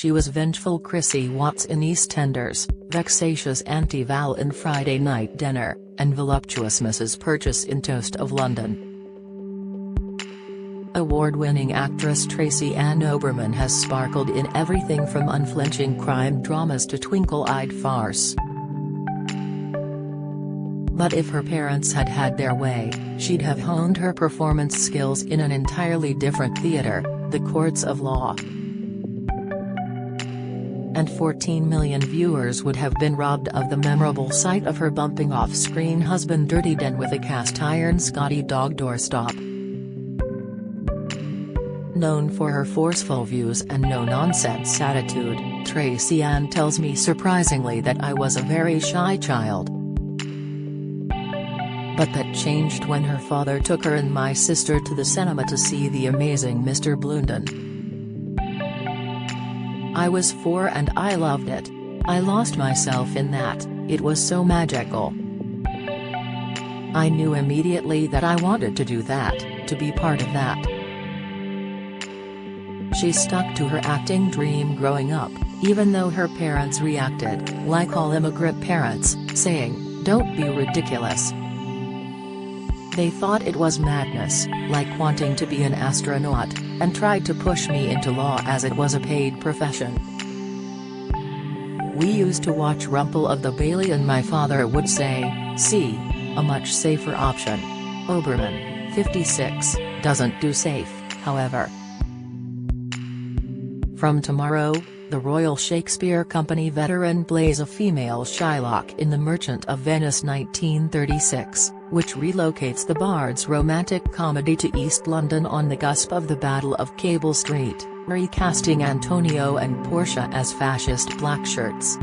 She was vengeful Chrissy Watts in EastEnders, vexatious Auntie Val in Friday Night Dinner, and voluptuous Mrs. Purchase in Toast of London. Award-winning actress Tracy-Ann Oberman has sparkled in everything from unflinching crime dramas to twinkle-eyed farce. But if her parents had had their way, she'd have honed her performance skills in an entirely different theater, the courts of law. And 14 million viewers would have been robbed of the memorable sight of her bumping off-screen husband Dirty Den with a cast-iron Scotty dog doorstop. Known for her forceful views and no-nonsense attitude, Tracy-Ann tells me surprisingly that I was a very shy child. But that changed when her father took her and my sister to the cinema to see the amazing Mr. Blunden. I was 4 and I loved it. I lost myself in that, it was so magical. I knew immediately that I wanted to do that, to be part of that. She stuck to her acting dream growing up, even though her parents reacted, like all immigrant parents, saying, "Don't be ridiculous." They thought it was madness, like wanting to be an astronaut, and tried to push me into law as it was a paid profession. We used to watch Rumple of the Bailey and my father would say, "See, a much safer option." Oberman, 56, doesn't do safe, however. From Tomorrow, the Royal Shakespeare Company veteran plays a female Shylock in The Merchant of Venice 1936, which relocates the Bard's romantic comedy to East London on the cusp of the Battle of Cable Street, recasting Antonio and Portia as fascist blackshirts.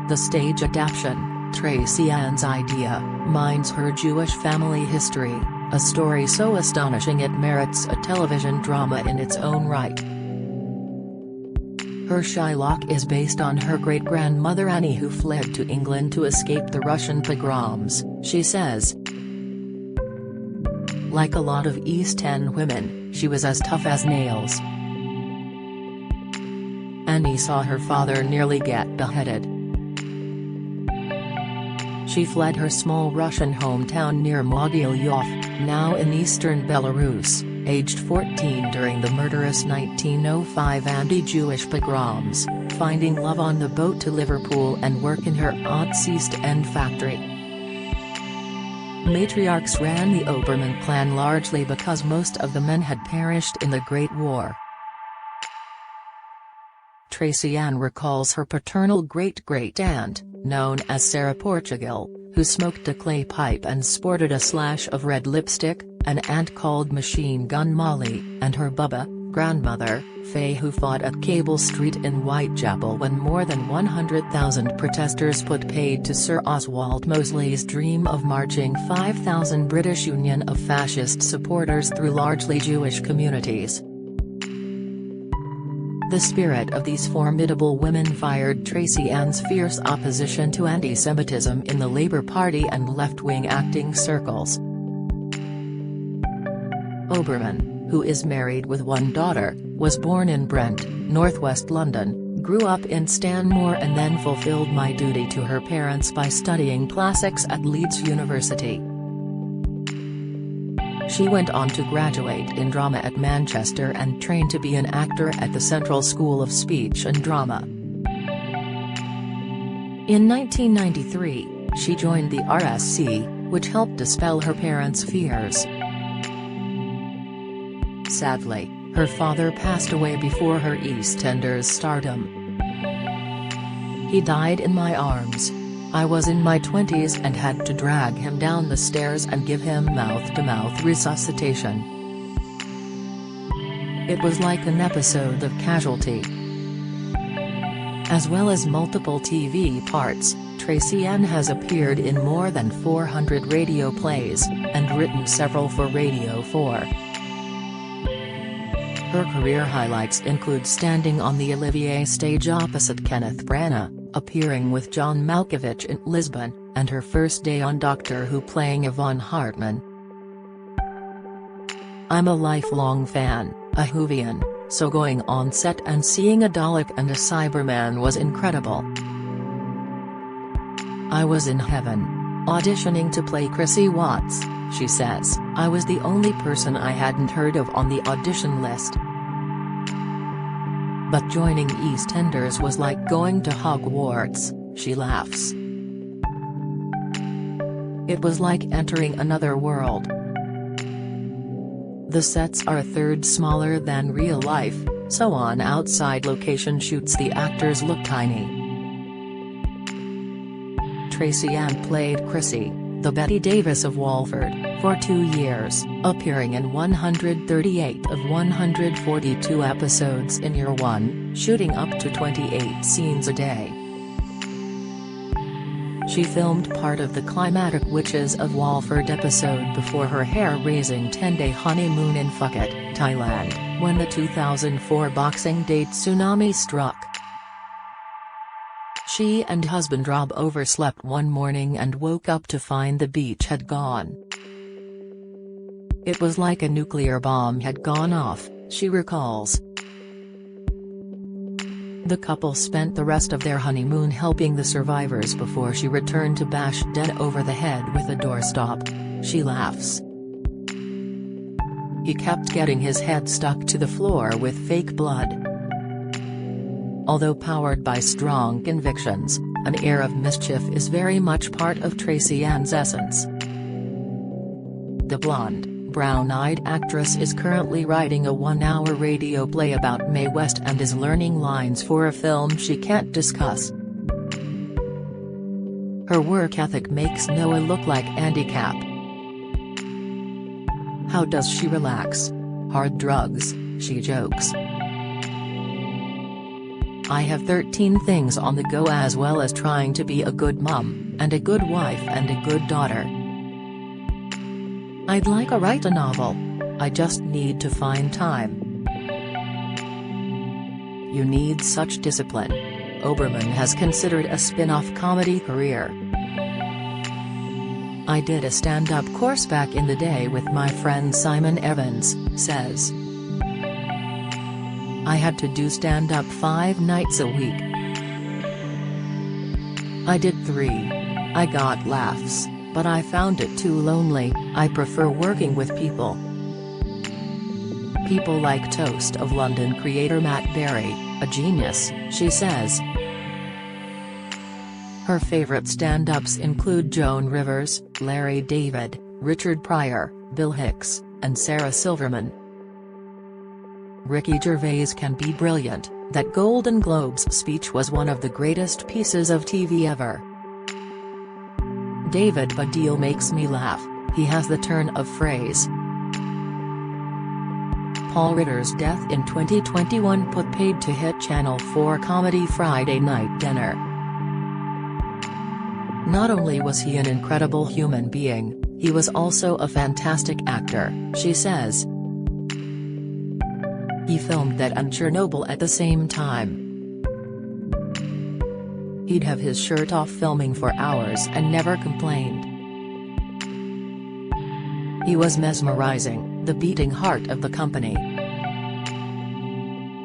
The stage adaptation, Tracy-Ann's idea, mines her Jewish family history, a story so astonishing it merits a television drama in its own right. Her Shylock is based on her great-grandmother Annie, who fled to England to escape the Russian pogroms, she says. Like a lot of East End women, she was as tough as nails. Annie saw her father nearly get beheaded. She fled her small Russian hometown near Mogilyov, now in eastern Belarus, aged 14 during the murderous 1905 anti-Jewish pogroms, finding love on the boat to Liverpool and work in her aunt's East End factory. Matriarchs ran the Oberman clan largely because most of the men had perished in the Great War. Tracy-Ann recalls her paternal great-great-aunt, known as Sarah Portugal, who smoked a clay pipe and sported a slash of red lipstick, an aunt called Machine Gun Molly, and her Bubba, grandmother, Faye, who fought at Cable Street in Whitechapel when more than 100,000 protesters put paid to Sir Oswald Mosley's dream of marching 5,000 British Union of fascist supporters through largely Jewish communities. The spirit of these formidable women fired Tracy-Ann's fierce opposition to anti-Semitism in the Labour Party and left-wing acting circles. Oberman, who is married with one daughter, was born in Brent, northwest London, grew up in Stanmore and then fulfilled my duty to her parents by studying classics at Leeds University. She went on to graduate in drama at Manchester and trained to be an actor at the Central School of Speech and Drama. In 1993, she joined the RSC, which helped dispel her parents' fears. Sadly, her father passed away before her EastEnders's stardom. He died in my arms. I was in my 20s and had to drag him down the stairs and give him mouth-to-mouth resuscitation. It was like an episode of Casualty. As well as multiple TV parts, Tracy-Ann has appeared in more than 400 radio plays, and written several for Radio 4. Her career highlights include standing on the Olivier stage opposite Kenneth Branagh, appearing with John Malkovich in Lisbon, and her first day on Doctor Who playing Yvonne Hartman. "I'm a lifelong fan, a Whovian," so going on set and seeing a Dalek and a Cyberman was incredible. I was in heaven. Auditioning to play Chrissy Watts, she says. I was the only person I hadn't heard of on the audition list. But joining EastEnders was like going to Hogwarts, she laughs. It was like entering another world. The sets are a third smaller than real life, so on outside location shoots the actors look tiny. Tracy-Ann played Chrissy, the Betty Davis of Walford, for 2 years, appearing in 138 of 142 episodes in year one, shooting up to 28 scenes a day. She filmed part of the Climatic Witches of Walford episode before her hair-raising 10-day honeymoon in Phuket, Thailand, when the 2004 Boxing Day tsunami struck. She and husband Rob overslept one morning and woke up to find the beach had gone. It was like a nuclear bomb had gone off, she recalls. The couple spent the rest of their honeymoon helping the survivors before she returned to bash dead over the head with a doorstop, she laughs. He kept getting his head stuck to the floor with fake blood. Although powered by strong convictions, an air of mischief is very much part of Tracy-Ann's essence. The blonde, brown-eyed actress is currently writing a 1-hour radio play about Mae West and is learning lines for a film she can't discuss. Her work ethic makes Noah look like Andy Capp. How does she relax? Hard drugs, she jokes. I have 13 things on the go as well as trying to be a good mum, and a good wife and a good daughter. I'd like to write a novel. I just need to find time. You need such discipline. Oberman has considered a spin-off comedy career. I did a stand-up course back in the day with my friend Simon Evans, says. I had to do stand-up 5 nights a week. I did 3. I got laughs, but I found it too lonely. I prefer working with people. People like Toast of London creator Matt Berry, a genius, she says. Her favorite stand-ups include Joan Rivers, Larry David, Richard Pryor, Bill Hicks, and Sarah Silverman. Ricky Gervais can be brilliant. That Golden Globes speech was one of the greatest pieces of TV ever. David Baddiel makes me laugh, he has the turn of phrase. Paul Ritter's death in 2021 put paid to hit Channel 4 comedy Friday Night Dinner. Not only was he an incredible human being, he was also a fantastic actor, she says. He filmed that and Chernobyl at the same time. He'd have his shirt off filming for hours and never complained. He was mesmerizing, the beating heart of the company.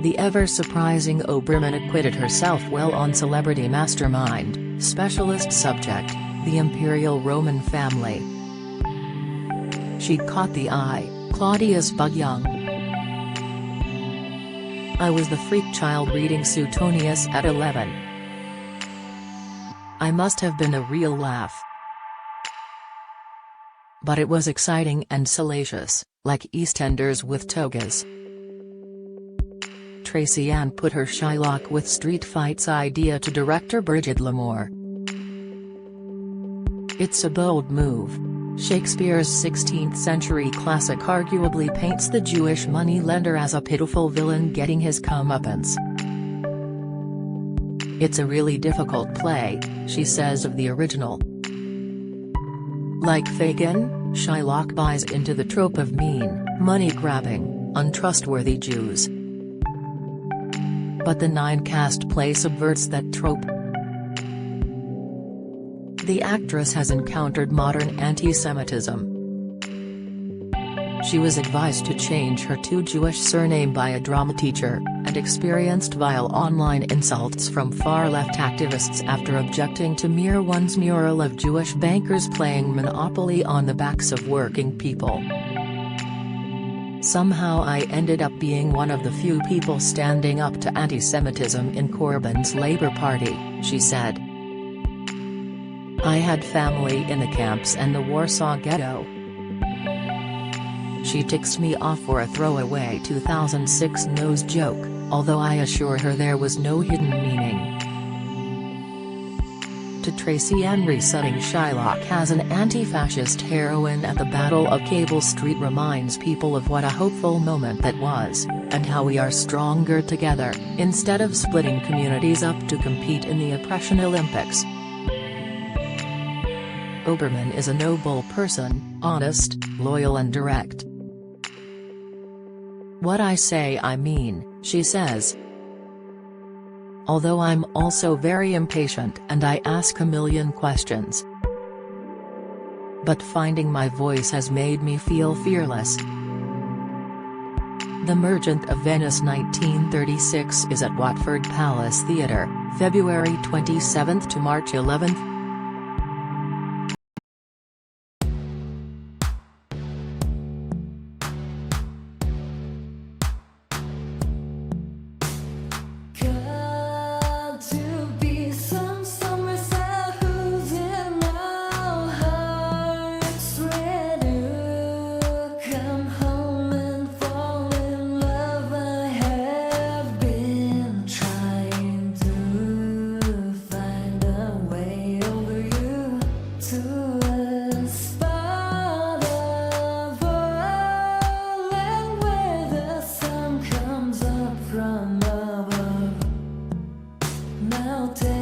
The ever-surprising Oberman acquitted herself well on Celebrity Mastermind, specialist subject, the Imperial Roman family. She'd caught the eye, Claudia's bug young. I was the freak child reading Suetonius at 11. I must have been a real laugh. But it was exciting and salacious, like EastEnders with togas. Tracy-Ann put her Shylock with Street Fights idea to director Bridget Lamore. It's a bold move. Shakespeare's 16th-century classic arguably paints the Jewish moneylender as a pitiful villain getting his comeuppance. It's a really difficult play, she says of the original. Like Fagin, Shylock buys into the trope of mean, money-grabbing, untrustworthy Jews. But the nine-cast play subverts that trope. The actress has encountered modern anti-Semitism. She was advised to change her to Jewish surname by a drama teacher, and experienced vile online insults from far-left activists after objecting to Mir One's mural of Jewish bankers playing Monopoly on the backs of working people. Somehow I ended up being one of the few people standing up to anti-Semitism in Corbyn's Labour Party, she said. I had family in the camps and the Warsaw Ghetto. She ticks me off for a throwaway 2006 nose joke, although I assure her there was no hidden meaning. To Tracy-Ann, resetting Shylock as an anti-fascist heroine at the Battle of Cable Street reminds people of what a hopeful moment that was, and how we are stronger together, instead of splitting communities up to compete in the oppression Olympics. Oberman is a noble person, honest, loyal and direct. What I say I mean, she says. Although I'm also very impatient and I ask a million questions. But finding my voice has made me feel fearless. The Merchant of Venice 1936 is at Watford Palace Theatre, February 27 to March 11. Now take